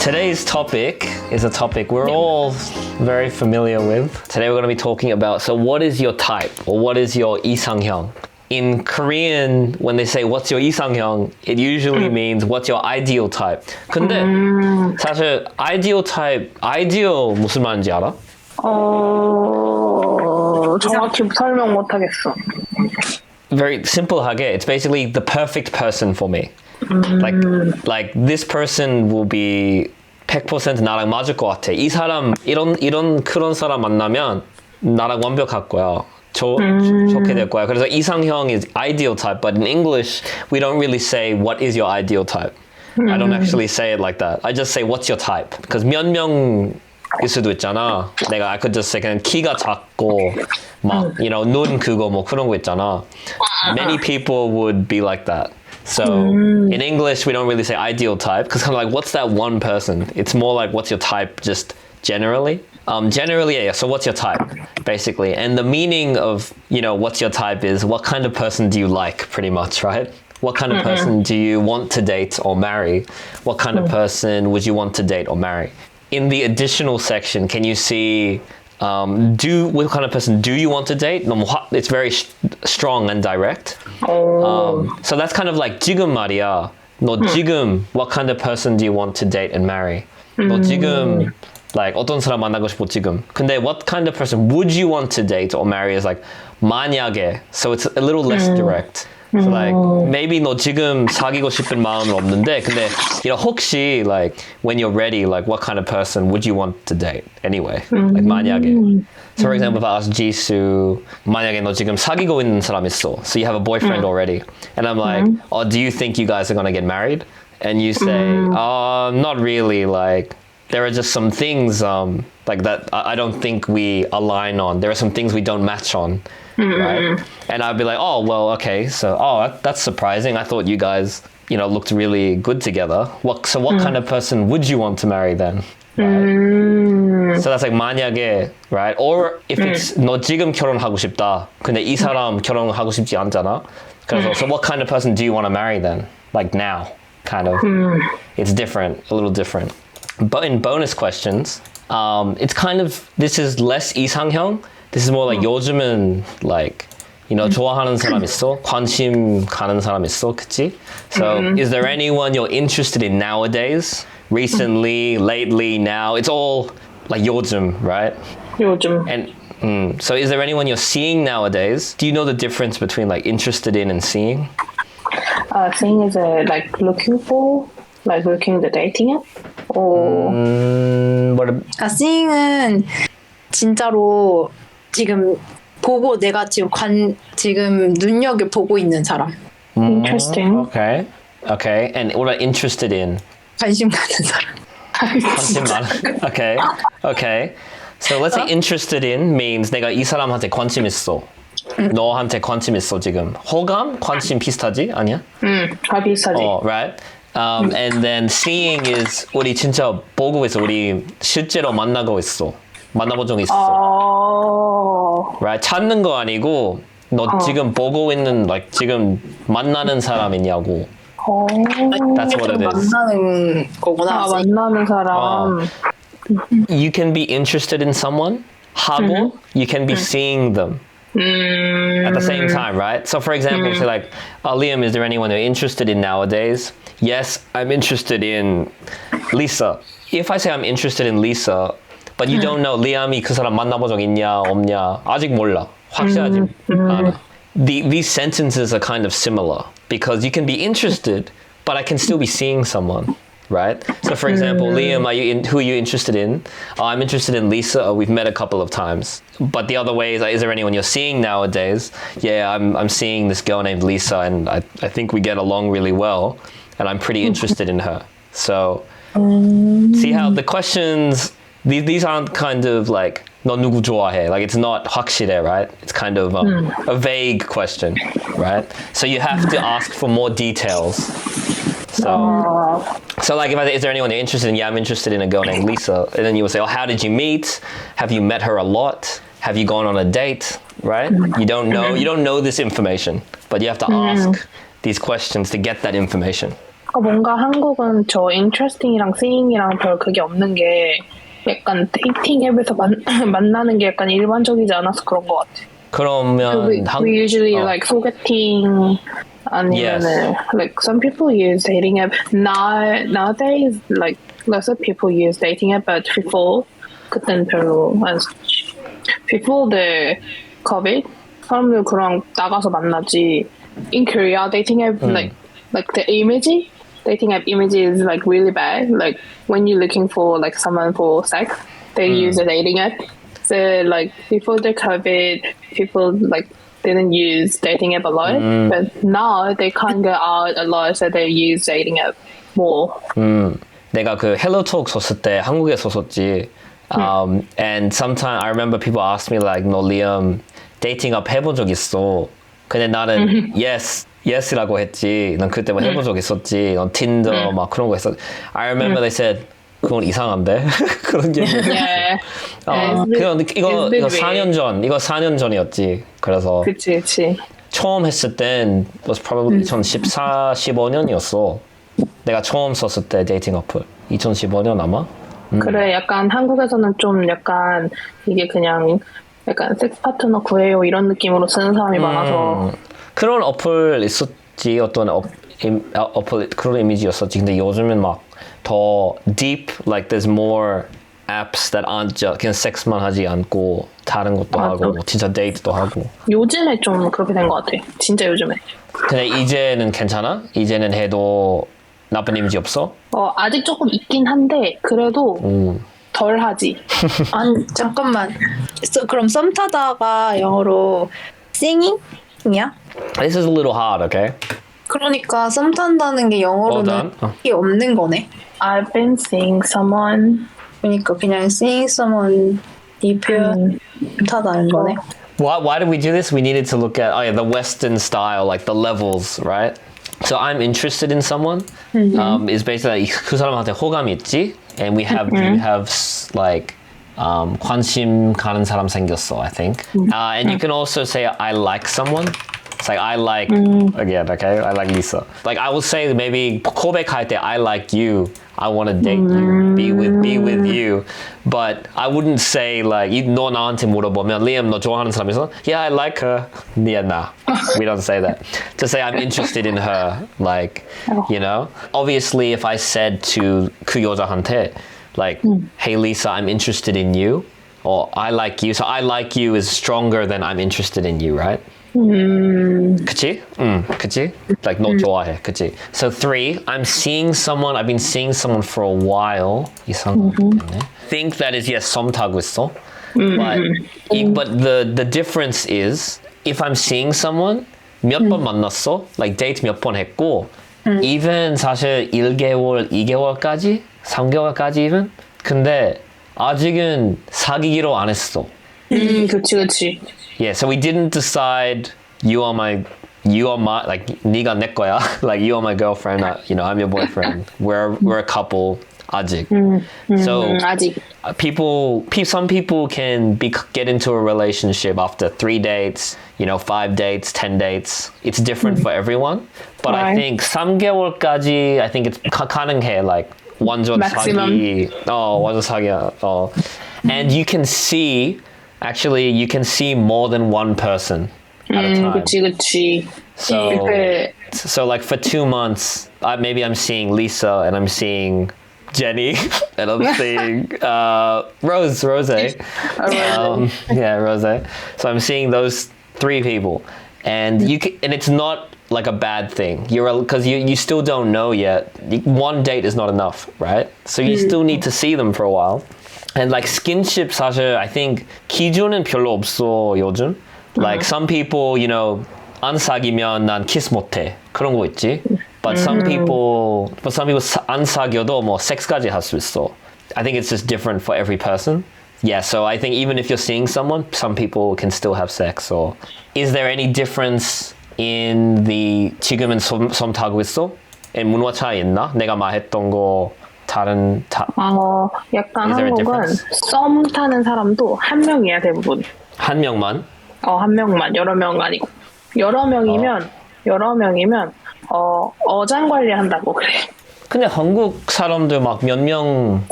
Today's topic is a topic we're all very familiar with. Today we're going to be talking about, so what is your type or what is your 이상형? In Korean, when they say what's your 이상형, it usually means what's your ideal type. 근데 사실 ideal type, ideal 무슨 말인지 알아? 정확히 설명 못하겠어. Very simple하게, it's basically the perfect person for me. Like this person will be 100% 나랑 맞을 것 같아. 이 사람 이런 그런 사람 만나면 나랑 완벽할 거야. 좋게 될 거야. 그래서 이상형 is ideal type, but in English we don't really say what is your ideal type. I don't actually say it like that. I just say what's your type. Because 몇 명일 수도 있잖아. I could just say 그냥 키가 작고 막 눈 그거 뭐 그런 거 있잖아. Many people would be like that. So in English, we don't really say ideal type because kind of like, what's that one person? It's more like, what's your type just generally? Yeah, so what's your type, basically? And the meaning of, what's your type is what kind of person do you like, pretty much, right? What kind of person do you want to date or marry? What kind of person would you want to date or marry? In the additional section, can you see what kind of person do you want to date? It's very strong and direct. So that's kind of like 지금 말이야. 너 지금 what kind of person do you want to date and marry? 너 지금 like 어떤 사람 만나고 싶어 지금. 근데 what kind of person would you want to date or marry is like 만약에. So it's a little less direct. So like maybe 너 지금 사귀고 싶은 마음은 없는데 근데 혹시 like when you're ready like what kind of person would you want to date anyway like 만약에. So for example if I ask Jisoo 만약에 너 지금 사귀고 있는 사람 있어 so you have a boyfriend already and I'm like do you think you guys are gonna get married and you say not really like there are just some things like that I don't think we align on. There are some things we don't match on. Right? And I'd be like, oh, well, okay. So, that's surprising. I thought you guys, looked really good together. What kind of person would you want to marry then? Right? So that's like 만약에, right? Or if it's 너 지금 결혼하고 싶다. 근데 이 사람 결혼하고 싶지 않잖아. 그래서 so what kind of person do you want to marry then? Like now, kind of. It's different, a little different. But in bonus questions, it's kind of, this is less 이상형. This is more like 요즘은 like 좋아하는 사람 있어? 관심 가는 사람 있어? 그치? So is there anyone you're interested in nowadays? Recently, lately, now? It's all like 요즘, right? 요즘. And so is there anyone you're seeing nowadays? Do you know the difference between like interested in and seeing? Seeing is like looking for, like looking the dating app? Or seeing은 진짜로 지금 보고 내가 지금 눈여겨 보고 있는 사람. Interesting. Okay. And what about interested in? 관심 가는 사람. 관심 많은. Okay. So let's say interested in means 내가 이 사람한테 관심 있어. 너한테 관심 있어 지금. 호감? 관심 비슷하지? 아니야? 다 비슷하지. Right. And then seeing is 우리 진짜 보고 있어. 우리 실제로 만나고 있어. 만나본 적 있어. Right? 찾는 거 아니고 너 지금 보고 있는 like 지금 만나는 사람 있냐고. That's what it is. 만나는 거구나. 만나는 사람. You can be interested in someone 하고 you can be seeing them at the same time, right? So for example, say like, Liam, is there anyone you're interested in nowadays? Yes, I'm interested in Lisa. If I say I'm interested in Lisa but you don't know 리암이 그 사람 만나본 적 있냐 없냐 아직 몰라 확실하지 않아. These sentences are kind of similar because you can be interested but I can still be seeing someone, right? So for example, Liam, who are you interested in? I'm interested in Lisa. We've met a couple of times. But the other way is there anyone you're seeing nowadays? Yeah, I'm seeing this girl named Lisa and I think we get along really well and I'm pretty interested in her. So see how the questions these aren't kind of like 너 누구 좋아해? Like it's not 확실해, right? It's kind of a vague question, right? So you have to ask for more details. So like if I say, is there anyone you're interested in? Yeah, I'm interested in a girl named Lisa. And then you would say, how did you meet? Have you met her a lot? Have you gone on a date? Right? You don't know this information, but you have to ask these questions to get that information. 뭔가 한국은 저 interesting이랑 seeing이랑 별 그게 없는 게 약간 데이팅 앱에서 만나는 게 약간 일반적이지 않아서 그런 것 같아. 그러면 We usually like 소개팅 아니면은 like some people use dating app nowadays like lots of people use dating app but before 그땐 별로 안 썼지. Before the COVID 사람들 그냥 나가서 만나지. In Korea dating app like the image dating app image is like really bad. Like when you're looking for like someone for sex, they use a dating app. So like before the COVID, people like didn't use dating app a lot, but now they can't go out a lot, so they use dating app more. 내가 그 헬로톡 썼을 때 한국에서 썼지. And sometimes I remember people ask me like, 너 리엄 데이팅 앱 해본 적 있어? 근데 나는 yes라고 했지. 난 그때 뭐 해본 적 있었지. 넌 틴더 막 그런 거 했었. I remember they said 그건 이상한데 그런 얘기. 이거 4년 전 이거 4년 전이었지. 그래서 그치. 처음 했을 땐 was probably 2014, 15년이었어. 내가 처음 썼을 때 데이팅 어플 2015년 아마. 그래 약간 한국에서는 좀 약간 이게 그냥 약간 섹스 파트너 구해요 이런 느낌으로 쓰는 사람이 많아서 그런 어플 있었지. 어떤 어플 그런 이미지였었지. 근데 요즘은 막 더 deep, like there's more apps that aren't just 그냥 섹스만 하지 않고 다른 것도 하고 뭐 진짜 데이트도 하고. 요즘에 좀 그렇게 된 것 같아. 진짜 요즘에. 근데 이제는 괜찮아? 이제는 해도 나쁜 이미지 없어? 아직 조금 있긴 한데 그래도 덜 하지. 아니 잠깐만. 그럼 썸 타다가 영어로 singing이야? This is a little hard, okay? 그러니까 썸 탄다는 게 영어로는 이게 없는 거네. I've been seeing someone. 그러니까 그냥 seeing someone 이 표현 타다는 거네. Why did we do this? We needed to look at the Western style, like the levels, right? So I'm interested in someone is basically 그 사람한테 호감이 있지, and we have like 관심 가는 사람 생겼어, I think. And you can also say I like someone. It's like I like again, okay? I like Lisa. Like I will say maybe 고백할 때 I like you. I want to date you, be with you. But I wouldn't say like 너 나한테 물어보면 리엄 너 좋아하는 사람 있어? Yeah, I like her. Yeah, nah. We don't say that. To say I'm interested in her, like you know. Obviously, if I said to 그 여자한테 like, hey Lisa, I'm interested in you, or I like you. So I like you is stronger than I'm interested in you, right? 그치? 그치? Like 너 좋아해, 그치? So 3, I've been seeing someone for a while. 이상하네. Think that is yes, 썸 타고 있어. But the difference is if I'm seeing someone 몇 번 만났어? Like 데이트 몇 번 했고 even 사실 1개월, 2개월까지 3개월까지 even 근데 아직은 사귀기로 안 했어. 그치. Yeah, so we didn't decide you are my like 네가 내 거야. Like you are my girlfriend, you know, I'm your boyfriend. We're a couple 아직. So 아직. some people can get into a relationship after 3 dates, you know, 5 dates, 10 dates. It's different for everyone. But I think 3개월까지 I think it's 가능해 like 완전 사기. 완전 사기야. And you can see more than one person at a time. 그치. So like for 2 months, maybe I'm seeing Lisa and I'm seeing Jenny and I'm seeing Rose. Yeah, Rose. So I'm seeing those 3 people, and and it's not like a bad thing. Because you still don't know yet. One date is not enough, right? So you still need to see them for a while. And like skinship 사실 I think 기준은 별로 없어 요즘. Like some people, you know, 안 사귀면 난 키스 못해. 그런 거 있지. But some people 안 사귀어도 뭐 섹스까지 할 수 있어. I think it's just different for every person. Yeah, so I think even if you're seeing someone, some people can still have sex. Or is there any difference in the 지금은 썸 타고 있어? 문화 차이 있나? 내가 말했던 거 다른 약간 한국은 썸 타는 사람도 한 명이야 대부분. 한 명만? 한 명만. 여러 명 아니고. 여러 명이면 어장 관리한다고 그래. 근데 한국 사람들 막 몇 명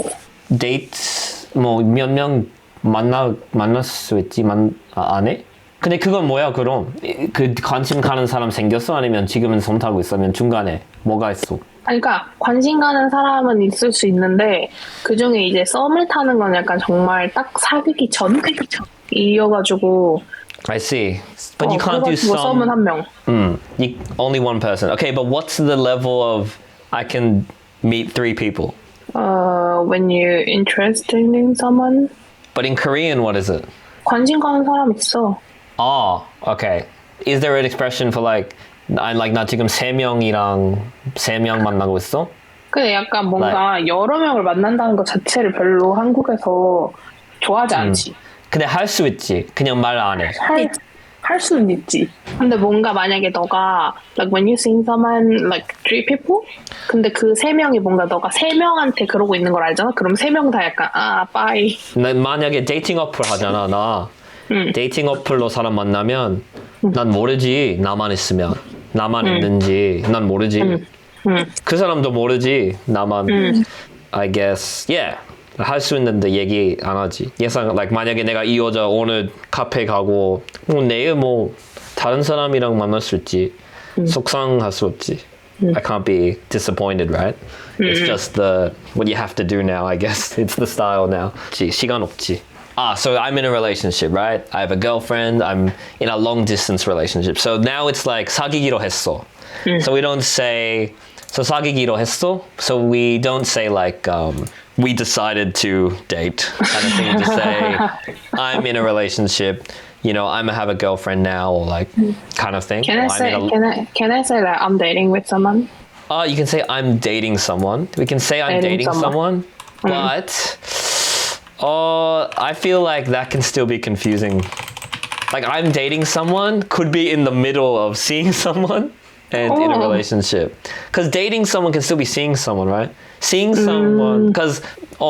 데이트 뭐 몇 명 만날 수 있지 안 해? 근데 그건 뭐야 그럼? 그 관심 가는 사람 생겼어? 아니면 지금은 썸 타고 있으면 중간에 뭐가 있어? 그러니까 관심 가는 사람은 있을 수 있는데 그 중에 이제 썸을 타는 건 약간 정말 딱 사귀기 전이어가지고. I see. But you can't do 그래가지고 some. 썸은 한 명. Only one person. Okay, but what's the level of I can meet 3 people? When you're interested in someone. But in Korean, what is it? 관심 가는 사람 있어. Oh, okay. Is there an expression for like 나 지금 3명이랑 3명 만나고 있어? 근데 약간 뭔가 여러 명을 만난다는 것 자체를 별로 한국에서 좋아하지 않지. 근데 할 수 있지. 그냥 말 안 해. 할 수는 있지. 근데 뭔가 만약에 너가 like when you see someone like 3 people, 근데 그 3명이 뭔가 너가 3명한테 그러고 있는 걸 알잖아. 그럼 3명 다 약간 빠이. 만약에 데이팅 어플 하잖아 나. 데이팅 어플로 사람 만나면 난 모르지. 나만 있으면 나만 있는지 난 모르지. 그 사람도 모르지. 나만. I guess yeah. 할 수 있는데 얘기 안 하지. 예상 like 만약에 내가 이 여자 오늘 카페 가고 내일 뭐 다른 사람이랑 만날 수 있지. 속상할 수 없지. I can't be disappointed, right? It's just what you have to do now, I guess. It's the style now. 시간 없지. So I'm in a relationship, right? I have a girlfriend. I'm in a long distance relationship. So now it's like 사귀기로 했어. So we don't say so 사귀기로 했어. So we don't say like we decided to date kind of thing. To say I'm in a relationship. You know, I'm gonna have a girlfriend now, or like kind of thing. Can I say that I'm dating with someone? You can say I'm dating someone. We can say I'm dating someone, but I feel like that can still be confusing. Like I'm dating someone could be in the middle of seeing someone and in a relationship. Because dating someone can still be seeing someone, right? Seeing someone, because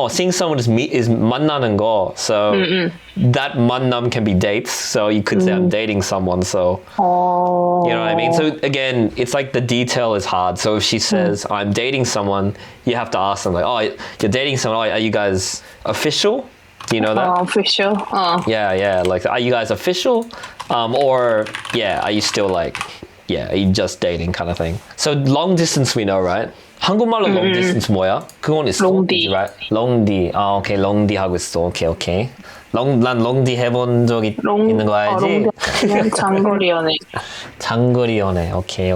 seeing someone is 만나는 거. So that 만남 can be dates. So you could say I'm dating someone. So you know what I mean? So again, it's like the detail is hard. So if she says I'm dating someone, you have to ask them like, you're dating someone. Are you guys official? Do you know that? Official. Yeah. Like, are you guys official? Or are you still like, are you just dating kind of thing? So long distance we know, right? 한국말로 long distance 뭐야? 그건 있어. 롱디. Right? 롱디. 오케이. 롱디 하고 있어. 오케이. 난 롱디 해본 적 있는 거 알지? 롱디 장거리 연애. 장거리 연애. 오케이.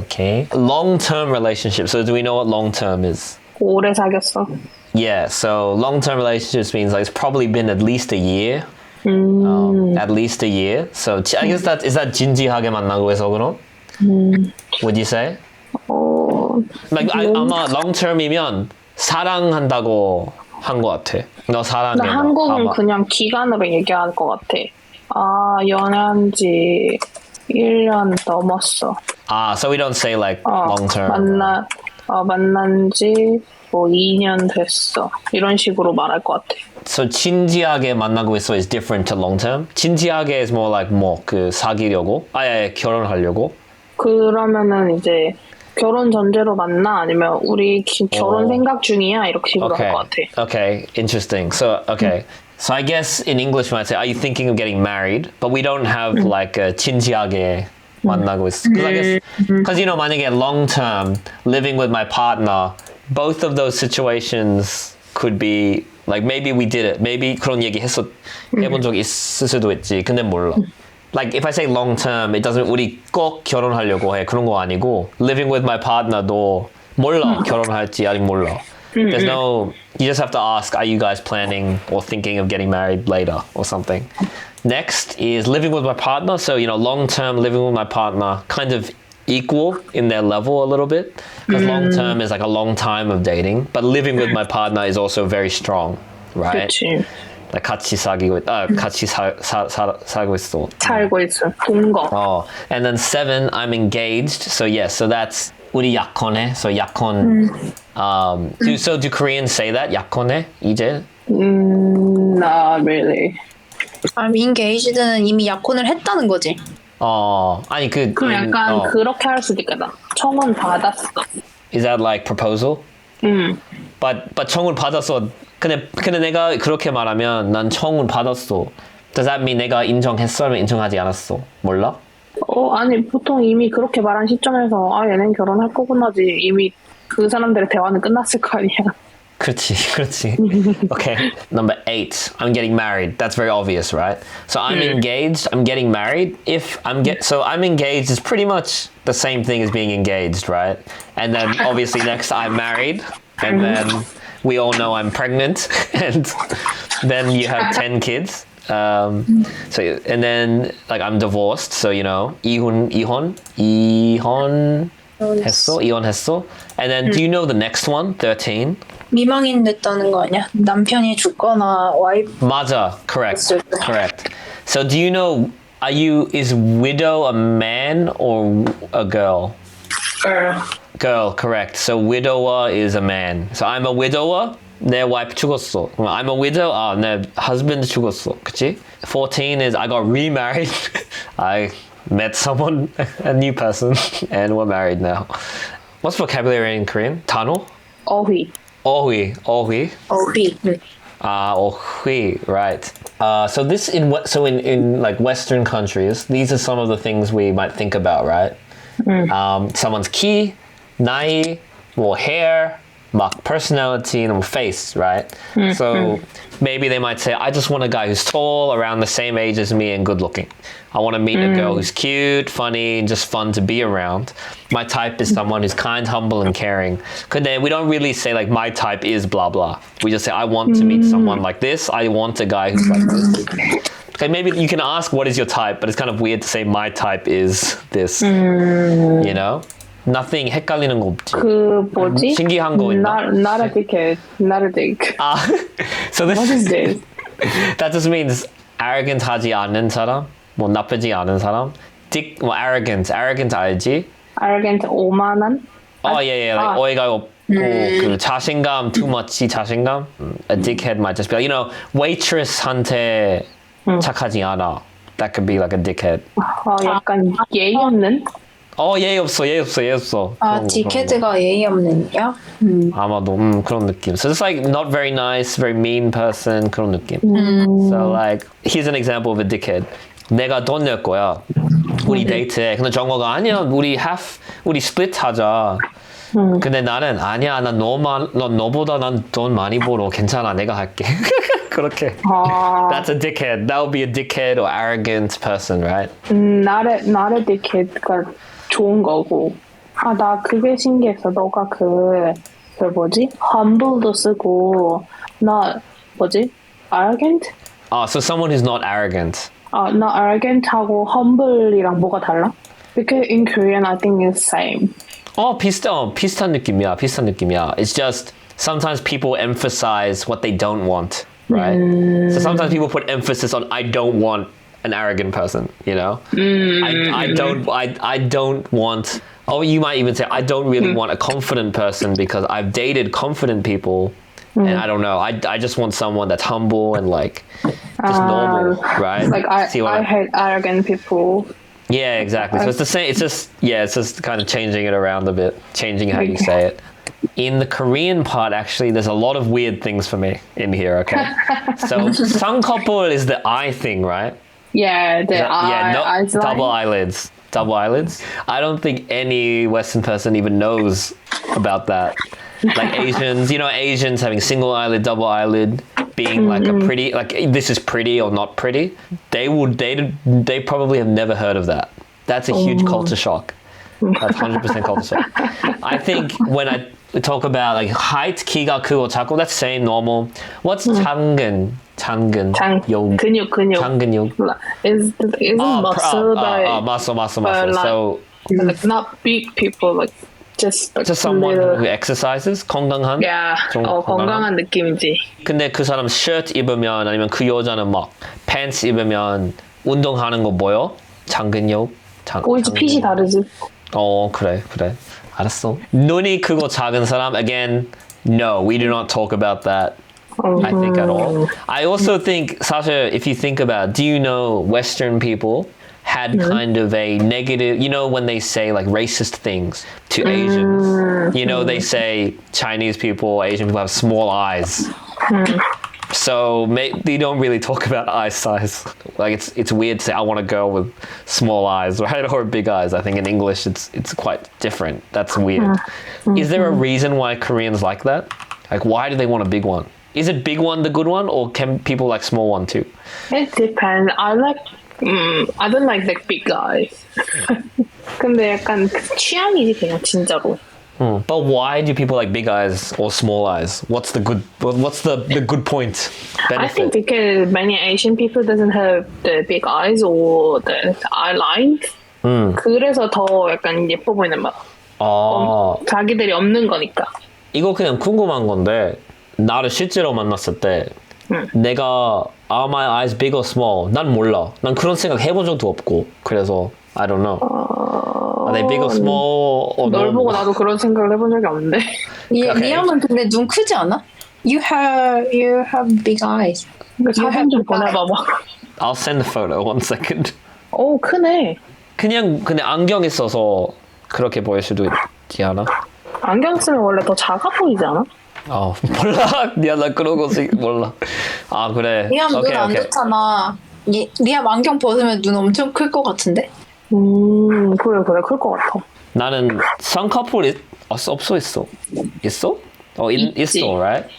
Long term relationship. So do we know what long term is? 오래 사귀었어. Yeah, so long-term relationships means like it's probably been at least a year. At least a year. So I guess is that 진지하게 만나고 해서 그럼? Would you say? Like 아마 long-term이면 사랑한다고 한 것 같아. 너 사랑해. 나 한국은 아마. 그냥 기간으로 얘기할 것 같아. 연애한 지 1년 넘었어. So we don't say like long-term. 만난 지 뭐 2년 됐어. 이런 식으로 말할 것 같아. So 진지하게 만나고 있어 is different to long-term? 진지하게 is more like 그 사귀려고? 결혼하려고? 그러면은 이제 결혼 전제로 만나? 아니면 우리 결혼 생각 중이야? 이렇게 식으로 할 것 같아. Okay, interesting. So I guess in English we might say, are you thinking of getting married? But we don't have like a 진지하게 만나고 있어. Because you know, 만약에 long-term, living with my partner, both of those situations could be like maybe we did it. Maybe 그런 얘기 해본 적 있을 수도 있지. 근데 몰라. Like if I say long term, it doesn't 우리 꼭 결혼하려고 해. 그런 거 아니고 living with my partner도 몰라. 결혼할지 아직 몰라. There's no. You just have to ask, are you guys planning or thinking of getting married later or something? Next is living with my partner. So you know, long term living with my partner, kind of equal in their level a little bit. Because long term is like a long time of dating, but living with my partner is also very strong, right? 그치. Like 같이 살고 있어. 살고 있어. 동거. And then 7, I'm engaged. So yes, so that's 우리 약혼해. So 약혼. Do Koreans say that? 약혼해? 이제? Not really. I'm engaged는 이미 약혼을 했다는 거지. 아니 그럼 약간 그렇게 할 수도 있겠다. 청혼 받았어. Is that like proposal? But 청혼 받았어. 근데 내가 그렇게 말하면 난 청혼 받았어. Does that mean 내가 인정했어? 아니면 인정하지 않았어? 몰라? 아니 보통 이미 그렇게 말한 시점에서 얘는 결혼할 거구나지. 이미 그 사람들의 대화는 끝났을 거 아니야. 그렇지. Okay. Number 8. I'm getting married. That's very obvious, right? So I'm engaged. I'm getting married. So I'm engaged is pretty much the same thing as being engaged, right? And then obviously next I'm married, and then we all know I'm pregnant, and then you have 10 kids. And then like I'm divorced, so you know, 이혼했어. And then do you know the next one? 13. 미망인 됐다는 거 아니야? 남편이 죽거나 와이프. 맞아. Correct. So do you know? Is widow a man or a girl? Girl. Correct. So widower is a man. So I'm a widower. 내 wife 죽었어. I'm a widow. 내 husband 죽었어. 그치? 14 is I got remarried. I met someone, a new person, and we're married now. What's vocabulary in Korean? 단어? 어휘. 어휘, right. So this in like Western countries, these are some of the things we might think about, right? Someone's 키, 나이, 뭐 hair, 막 personality, and face, right? So maybe they might say, I just want a guy who's tall, around the same age as me, and good looking. I want to meet a girl who's cute, funny, and just fun to be around. My type is someone who's kind, humble, and caring. 근데 we don't really say like my type is blah blah. We just say I want to meet someone like this. I want a guy who's like this. Okay, maybe you can ask what is your type, but it's kind of weird to say my type is this. You know? Nothing 헷갈리는 거 없지. 그 뭐지? 신기한 거 있나? Not a dickhead. So this What is this? That just means arrogant 하지 않는 사람, 뭐 나쁘지 않은 사람. 뭐 arrogant 알지? Arrogant 오만한? Like 어이가 없고 그 자신감, too much 자신감. A dickhead might just be like, you know, waitress한테 착하지 않아. That could be like a dickhead. 약간 예의 없는? 예의 없어. 디캐드가 예의 없는이야? 아마도 그런 느낌. So it's like not very nice, very mean person 그런 느낌. So like here's an example of a dickhead. 내가 돈 낼 거야. 우리 데이트해. 근데 정호가 아니야. 우리 split 하자. 근데 나는 아니야. 난 너보다 난 돈 많이 벌어. 괜찮아. 내가 할게. 그렇게. That's a dickhead. That would be a dickhead or arrogant person, right? Not a dickhead가 좋은 거고. 나 그게 신기했어. 너가 그 뭐지? humble도 쓰고 arrogant? So someone who's not arrogant. not arrogant하고 humble이랑 뭐가 달라? Because in Korean I think it's same. 비슷한 느낌이야. It's just sometimes people emphasize what they don't want, right? So sometimes people put emphasis on I don't want an arrogant person, you know? I don't want, you might even say, I don't really want a confident person because I've dated confident people and I don't know, I just want someone that's humble and like, just normal, right? Like I hate arrogant people. Yeah, exactly. So it's the same, it's just kind of changing it around a bit, changing how you say it. In the Korean part, actually, there's a lot of weird things for me in here, okay? So 쌍꺼풀 is the eye thing, right? Yeah, eyes double eyelids. I don't think any Western person even knows about that. Like Asians, you know, Asians having single eyelid, double eyelid, being like a pretty, like this is pretty or not pretty. They probably have never heard of that. That's a huge culture shock. That's 100% culture shock. I think when I talk about like height, 키가 크고 작고, that's saying normal. What's 장근? 근육. Isn't muscle muscle. So like not big people, like just someone little. who exercises. 건강한. Yeah. 건강한 느낌이지. 근데 그 사람 셔츠 입으면 아니면 그 여자는 막 팬츠 입으면 운동하는 거 보여? 장근육. 이제 핏이 다르지. 그래. 알았어. 눈이 크고 작은 사람, again, no, we do not talk about that. I think at all. I also think, 사실, if you think about, do you know Western people had kind of a negative, you know, when they say like racist things to Asians, you know, they say Chinese people, Asian people have small eyes. So they don't really talk about eye size. Like it's weird to say I want a girl with small eyes, right, or big eyes. I think in English it's quite different. That's weird. Is there a reason why Koreans like that? Like why do they want a big one? Is it big one the good one, or can people like small one too? It depends. I don't like big guys. 근데 약간 그 취향이지 그냥 진짜로. But why do people like big eyes or small eyes? What's the good point? Benefit? I think because many Asian people doesn't have the big eyes or the eye lines. 그래서 더 약간 예뻐 보이는 막. 자기들이 없는 거니까. 이거 그냥 궁금한 건데 나를 실제로 만났을 때 내가 are my eyes big or small? 난 몰라. 난 그런 생각 해본 적도 없고 그래서 I don't know. Are they big or small? 널 보고 나도 그런 생각을 해본 적이 없는데. 리암은 근데 눈 크지 않아? You have big eyes. 사진 좀 보내봐봐. I'll send the photo. One second. 오 크네. 그냥 근데 안경이 써서 그렇게 보일 수도 있지 않아? 안경 쓰면 원래 더 작아 보이지 않아? 몰라. 나 그런 거 몰라. 아 그래. 리암 눈 안 좋잖아. 리암 안경 벗으면 눈 엄청 클 것 같은데? 그래 클 것 같아. 나는 쌍꺼풀 없어 있어. 있어? 있어, right?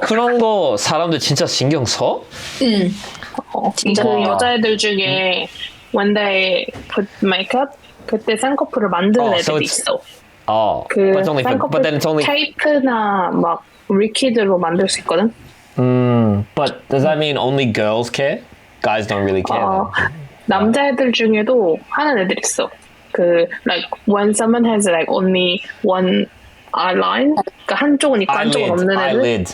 그런 거 사람들 진짜 신경 써? 진짜 그 여자애들 중에 when they put makeup 그때 쌍꺼풀을 만드는 애들이 있어. but then it's only 테이프나 막 리퀴드로 만들 수 있거든. But does that mean only girls care? Guys don't really care. 남자애들 중에도 하는 애들 있어. 그 like when someone has like only one eyeline, 그러니까 한쪽은 있고 한쪽은 없는 애들.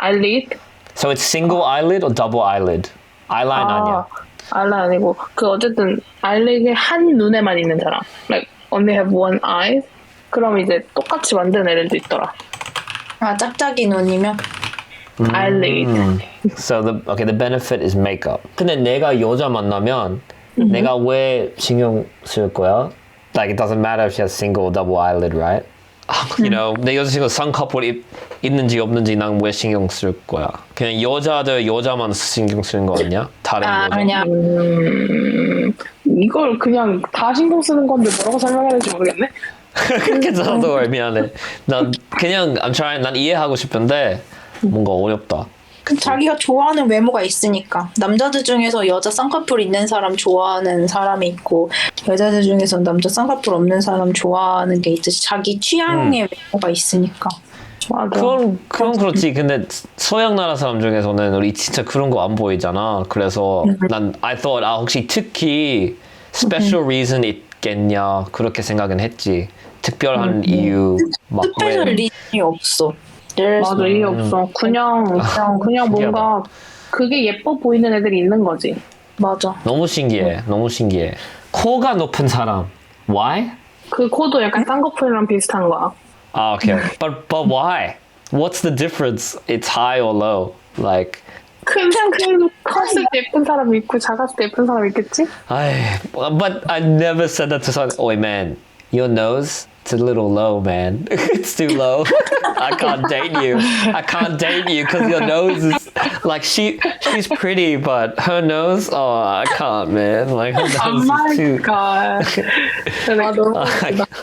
eyelid. So it's single eyelid or double eyelid? Eyeline 아니야. eyeline 아니고 그 어쨌든 eyelid이 한 눈에만 있는 사람. Like only have one eye. 그럼 이제 똑같이 만드는 애들도 있더라. 짝짝이 눈이면? eyelid. So the benefit is makeup. 근데 내가 여자 만나면 내가 왜 신경 쓸 거야? Like it doesn't matter if she has single or double eyelid, right? You know, 내 여자친구 쌍꺼풀 있는지 없는지 난 왜 신경 쓸 거야? 그냥 여자만 신경 쓰는 거 아니야? 다른 여자? 아니야. 이걸 그냥 다 신경 쓰는 건데 뭐라고 설명해야 될지 모르겠네. 그렇게 저도 미안해. 난 그냥 난 이해하고 싶은데 뭔가 어렵다. 자기가 좋아하는 외모가 있으니까. 남자들 중에서 여자 쌍꺼풀 있는 사람 좋아하는 사람이 있고 여자들 중에서 남자 쌍꺼풀 없는 사람 좋아하는 게 있듯이 자기 취향의 외모가 있으니까. 맞아. 그건 그렇지. 근데 서양 나라 사람 중에서는 우리 진짜 그런 거 안 보이잖아. 그래서 난 I thought 혹시 특히 special reason 있겠냐 그렇게 생각은 했지. 특별한 이유 막 특별한 리즌이 없어. 맞아, 이해 없어. 그냥 뭔가 그게 예뻐 보이는 애들이 있는 거지. 맞아. 너무 신기해. 코가 높은 사람. Why? 그 코도 약간 쌍꺼풀이랑 비슷한 거야. Okay. But why? What's the difference? It's high or low? Like 그냥 컸을 때 예쁜 사람이 있고 작았을 때 예쁜 사람이 있겠지? But I never said that to someone. Oh man, your nose. It's a little low, man. It's too low. I can't date you because your nose is like she's pretty, but her nose, I can't, man. Like her nose is too. God.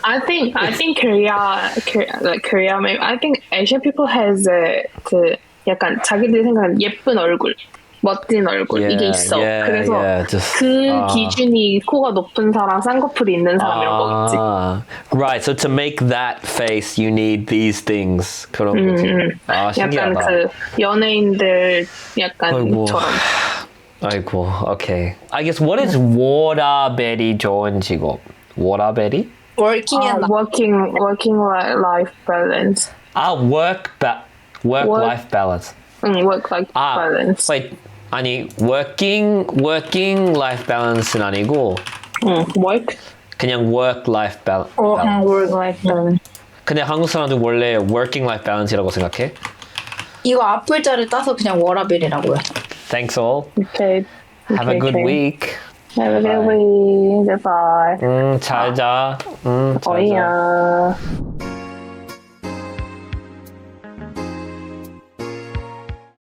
I think Korea, maybe I think Asian people has 그 약간 자기들이 생각하는 예쁜 얼굴. 멋진 얼굴 이게 있어. 그래서 그 기준이 코가 높은 사람, 쌍꺼풀이 있는 사람 이런 거겠지. Right. So to make that face, you need these things. 그런 거지. 신기하다. 약간 그 연예인들 약간처럼. 아이고. Okay. I guess what is 워라벨이 좋은 직업? 워라벨이? working life balance. Work-life balance. work-life balance. Wait. 아니 working life balance는 아니고 work? 그냥 work-life balance. work-life balance. 근데 한국 사람들 원래 working life balance라고 생각해? 이거 앞글자를 따서 그냥 워라벨이라고요. Thanks all. Okay. Have a good week. Have a good week. Goodbye. 잘 자. 잘 자. 어이야.